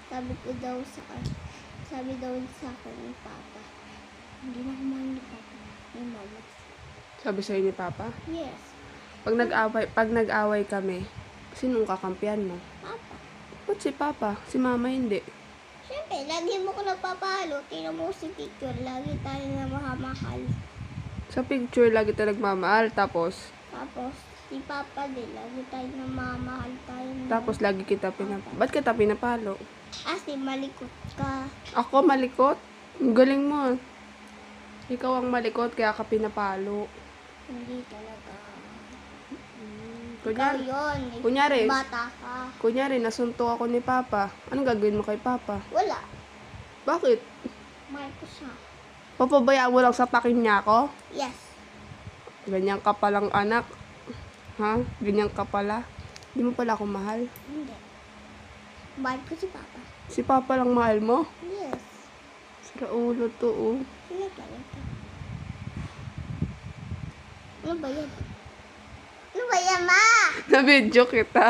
Sabi ko daw sabi daw sa akin ni Papa, hindi na kumain ni Papa, ni Mama. Sabi sa'yo ni Papa? Yes, Pag nag-away kami, sinong kakampihan mo? Papa. Ba't si Papa? Si Mama hindi. Siyempre, lagi mo ko nagpapahalo. Tingnan mo si picture, lagi tayo na mahamahal. Sa picture, lagi tayo nagmamahal. Tapos Si Papa din, lagi tayo na mamahal tayo. lagi kita Ba't kita pinapalo? Kasi malikot ka. Ako malikot? Ang galing mo. Ikaw ang malikot, kaya ka pinapalo. Hindi talaga. Kunyari, Ikaw yun. kunyari. Bata ka. Kunyari, nasunto ako ni Papa. Anong gagawin mo kay Papa? Wala. Bakit? Mahal ko siya. Papabayaan mo lang sa pakin niya ako? Yes. Ganyan ka palang anak. Ha? Ganyan ka pala. Hindi mo pala ako mahal. Hindi. Mahal ko si Papa. Si Papa lang mahal mo? Yes. Sira ulo to, oh. Sila talaga. Ano ba yan? Ano ba yan, Ma? Na-video kita.